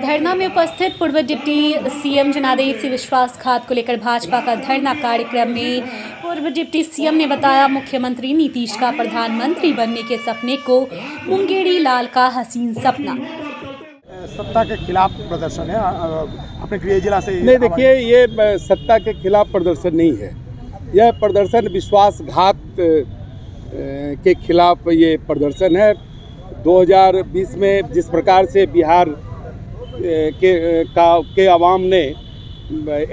धरना में उपस्थित पूर्व डिप्टी सीएम जनादेश से विश्वासघात को लेकर भाजपा का धरना कार्यक्रम में पूर्व डिप्टी सीएम ने बताया, मुख्यमंत्री नीतीश का प्रधानमंत्री बनने के सपने को मुंगेरी लाल का हसीन सपना। सत्ता के खिलाफ प्रदर्शन है अपने गृह जिला से। नहीं, देखिए, ये सत्ता के खिलाफ प्रदर्शन नहीं है। यह प्रदर्शन विश्वासघात के खिलाफ ये प्रदर्शन है। 2020 में जिस प्रकार से बिहार के अवाम ने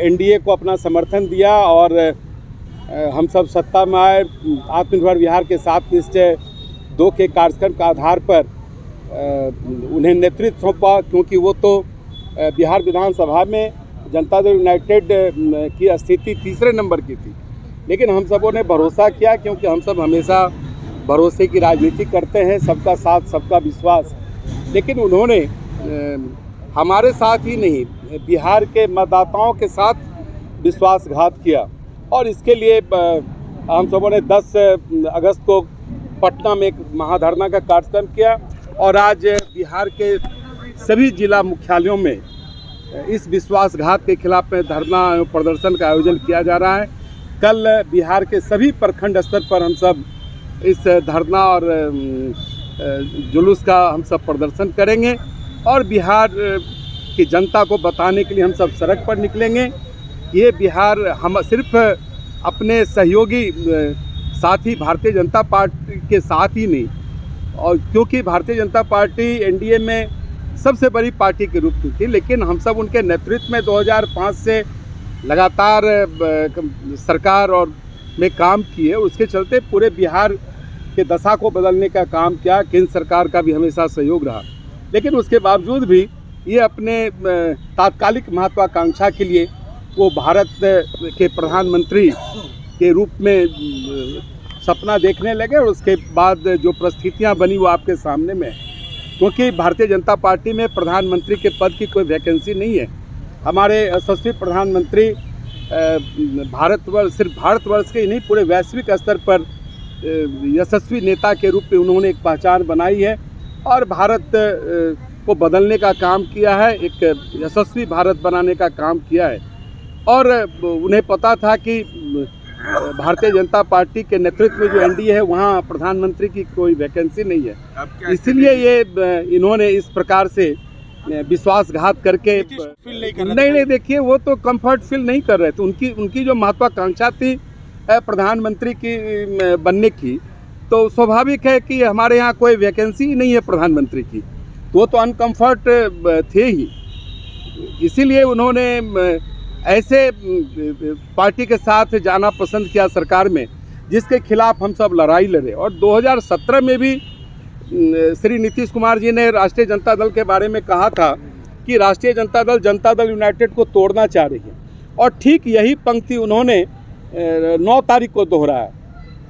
एनडीए को अपना समर्थन दिया और हम सब सत्ता में आए, आत्मनिर्भर बिहार के 7 निश्चय 2 के कार्यक्रम के आधार पर उन्हें नेतृत्व सौंपा, क्योंकि वो तो बिहार विधानसभा में जनता दल यूनाइटेड की स्थिति तीसरे नंबर की थी। लेकिन हम सबों ने भरोसा किया, क्योंकि हम सब हमेशा भरोसे की राजनीति करते हैं, सबका साथ सबका विश्वास। लेकिन उन्होंने हमारे साथ ही नहीं, बिहार के मतदाताओं के साथ विश्वासघात किया और इसके लिए हम सबों ने 10 अगस्त को पटना में एक महाधरना का कार्यक्रम किया और आज बिहार के सभी जिला मुख्यालयों में इस विश्वासघात के खिलाफ में धरना एवं प्रदर्शन का आयोजन किया जा रहा है। कल बिहार के सभी प्रखंड स्तर पर हम सब इस धरना और जुलूस का हम सब प्रदर्शन करेंगे और बिहार की जनता को बताने के लिए हम सब सड़क पर निकलेंगे। ये बिहार हम सिर्फ अपने सहयोगी साथी भारतीय जनता पार्टी के साथ ही नहीं, और क्योंकि भारतीय जनता पार्टी एनडीए में सबसे बड़ी पार्टी के रूप में थी, लेकिन हम सब उनके नेतृत्व में 2005 से लगातार सरकार और में काम किए। उसके चलते पूरे बिहार के दशा को बदलने का काम किया। केंद्र सरकार का भी हमेशा सहयोग रहा, लेकिन उसके बावजूद भी ये अपने तात्कालिक महत्वाकांक्षा के लिए वो भारत के प्रधानमंत्री के रूप में सपना देखने लगे और उसके बाद जो परिस्थितियां बनी वो आपके सामने में है। क्योंकि भारतीय जनता पार्टी में प्रधानमंत्री के पद की कोई वैकेंसी नहीं है। हमारे यशस्वी प्रधानमंत्री सिर्फ भारतवर्ष के ही नहीं, पूरे वैश्विक स्तर पर यशस्वी नेता के रूप में उन्होंने एक पहचान बनाई है और भारत को बदलने का काम किया है, एक यशस्वी भारत बनाने का काम किया है। और उन्हें पता था कि भारतीय जनता पार्टी के नेतृत्व में जो एनडीए है वहाँ प्रधानमंत्री की कोई वैकेंसी नहीं है। इसलिए ये इन्होंने इस प्रकार से विश्वासघात करके नहीं, देखिए, वो तो कंफर्ट फील नहीं कर रहे थे। उनकी जो महत्वाकांक्षा थी प्रधानमंत्री की बनने की, तो स्वाभाविक है कि हमारे यहाँ कोई वैकेंसी नहीं है प्रधानमंत्री की, तो वो तो अनकम्फर्ट थे ही। इसीलिए उन्होंने ऐसे पार्टी के साथ जाना पसंद किया सरकार में, जिसके खिलाफ हम सब लड़ाई लड़े। और 2017 में भी श्री नीतीश कुमार जी ने राष्ट्रीय जनता दल के बारे में कहा था कि राष्ट्रीय जनता दल यूनाइटेड को तोड़ना चाह रही है, और ठीक यही पंक्ति उन्होंने 9 तारीख को दोहराया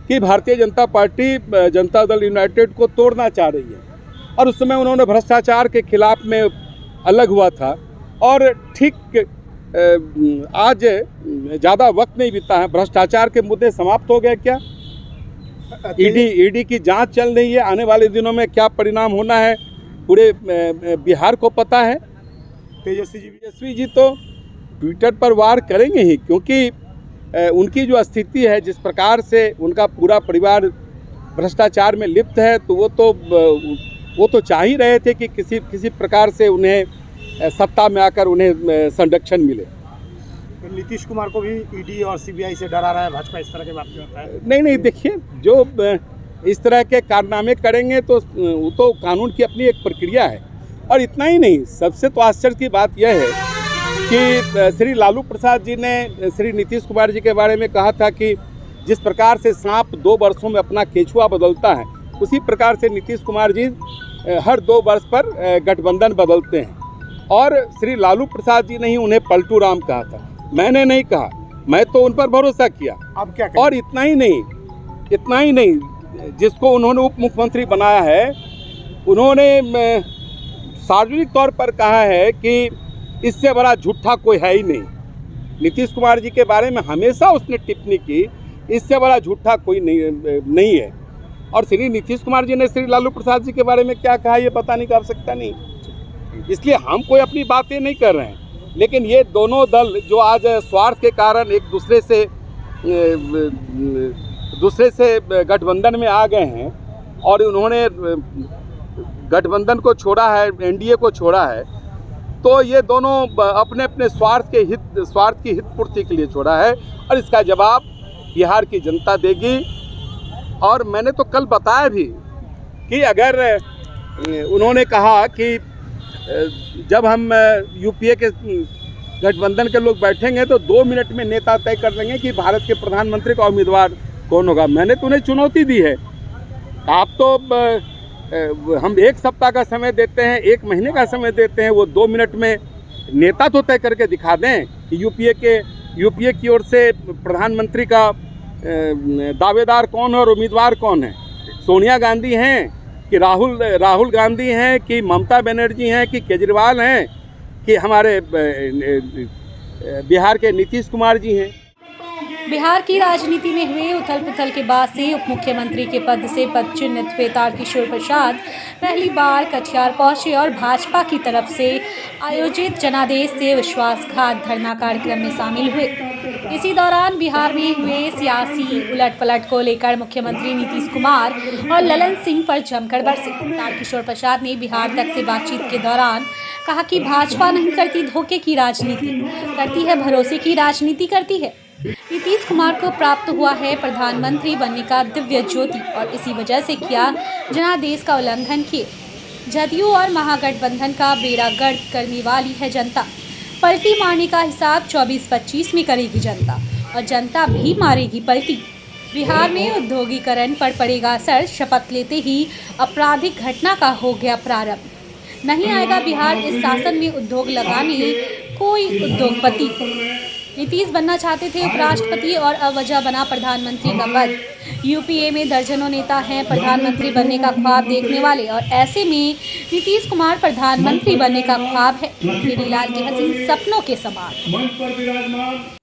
कि भारतीय जनता पार्टी जनता दल यूनाइटेड को तोड़ना चाह रही है। और उस समय उन्होंने भ्रष्टाचार के खिलाफ में अलग हुआ था। और ठीक आज ज़्यादा वक्त नहीं बीता है, भ्रष्टाचार के मुद्दे समाप्त हो गए क्या? ईडी की जांच चल रही है। आने वाले दिनों में क्या परिणाम होना है पूरे बिहार को पता है। तेजस्वी जी तो ट्विटर पर वार करेंगे ही, क्योंकि उनकी जो स्थिति है, जिस प्रकार से उनका पूरा परिवार भ्रष्टाचार में लिप्त है, तो वो तो चाह ही रहे थे कि किसी प्रकार से उन्हें सत्ता में आकर उन्हें संरक्षण मिले। तो नीतीश कुमार को भी ईडी और सीबीआई से डरा रहा है भाजपा, इस तरह की बात करता है? नहीं, देखिए, जो इस तरह के कारनामे करेंगे तो वो तो कानून की अपनी एक प्रक्रिया है। और इतना ही नहीं, सबसे तो आश्चर्य की बात यह है कि श्री लालू प्रसाद जी ने श्री नीतीश कुमार जी के बारे में कहा था कि जिस प्रकार से सांप 2 वर्षों में अपना केंचुआ बदलता है, उसी प्रकार से नीतीश कुमार जी हर 2 वर्ष पर गठबंधन बदलते हैं। और श्री लालू प्रसाद जी ने ही उन्हें पलटू राम कहा था, मैंने नहीं कहा। मैं तो उन पर भरोसा किया। अब क्या करें? और इतना ही नहीं, जिसको उन्होंने उप मुख्यमंत्री बनाया है, उन्होंने सार्वजनिक तौर पर कहा है कि इससे बड़ा झूठा कोई है ही नहीं। नीतीश कुमार जी के बारे में हमेशा उसने टिप्पणी की, इससे बड़ा झूठा कोई नहीं है। और श्री नीतीश कुमार जी ने श्री लालू प्रसाद जी के बारे में क्या कहा, ये बताने की आवश्यकता नहीं। इसलिए हम कोई अपनी बातें नहीं कर रहे हैं, लेकिन ये दोनों दल जो आज स्वार्थ के कारण एक दूसरे से गठबंधन में आ गए हैं और उन्होंने गठबंधन को छोड़ा है, एनडीए को छोड़ा है, तो ये दोनों अपने अपने स्वार्थ की हित पूर्ति के लिए छोड़ा है और इसका जवाब बिहार की जनता देगी। और मैंने तो कल बताया भी कि अगर उन्होंने कहा कि जब हम यूपीए के गठबंधन के लोग बैठेंगे तो 2 मिनट में नेता तय कर देंगे कि भारत के प्रधानमंत्री का उम्मीदवार कौन होगा। मैंने तो उन्हें चुनौती दी है, आप तो हम 1 सप्ताह का समय देते हैं, 1 महीने का समय देते हैं, वो 2 मिनट में नेता तो तय करके दिखा दें कि यूपीए की ओर से प्रधानमंत्री का दावेदार कौन है और उम्मीदवार कौन है। सोनिया गांधी हैं कि राहुल गांधी हैं कि ममता बनर्जी हैं कि केजरीवाल हैं कि हमारे बिहार के नीतीश कुमार जी हैं। बिहार की राजनीति में हुए उथल पुथल के बाद से उप मुख्यमंत्री के पद से पद चिन्हित हुए तारकिशोर प्रसाद पहली बार कटिहार पहुंचे और भाजपा की तरफ से आयोजित जनादेश से विश्वासघात धरना कार्यक्रम में शामिल हुए। इसी दौरान बिहार में हुए सियासी उलटपलट को लेकर मुख्यमंत्री नीतीश कुमार और ललन सिंह पर जमकर बरसे। तारकिशोर प्रसाद ने बिहार तक से बातचीत के दौरान कहा कि भाजपा नहीं करती धोखे की राजनीति, करती है भरोसे की राजनीति करती है। नीतीश कुमार को प्राप्त हुआ है प्रधानमंत्री बनने का दिव्य ज्योति और इसी वजह से किया जनादेश का उल्लंघन किए। जदयू और महागठबंधन का बेड़ा गर्क करने वाली है जनता। पलटी मारने का हिसाब 24-25 में करेगी जनता और जनता भी मारेगी पलटी। बिहार में औद्योगिकरण पर पड़ेगा असर। शपथ लेते ही आपराधिक घटना का हो गया प्रारंभ। नहीं आएगा बिहार इस शासन में उद्योग लगाने कोई उद्योगपति। नीतीश बनना चाहते थे उपराष्ट्रपति और अवजह बना प्रधानमंत्री का पद। यूपीए में दर्जनों नेता हैं प्रधानमंत्री बनने का ख्वाब देखने वाले और ऐसे में नीतीश कुमार प्रधानमंत्री बनने का ख्वाब है हीरीलाल के हसीन सपनों के समान।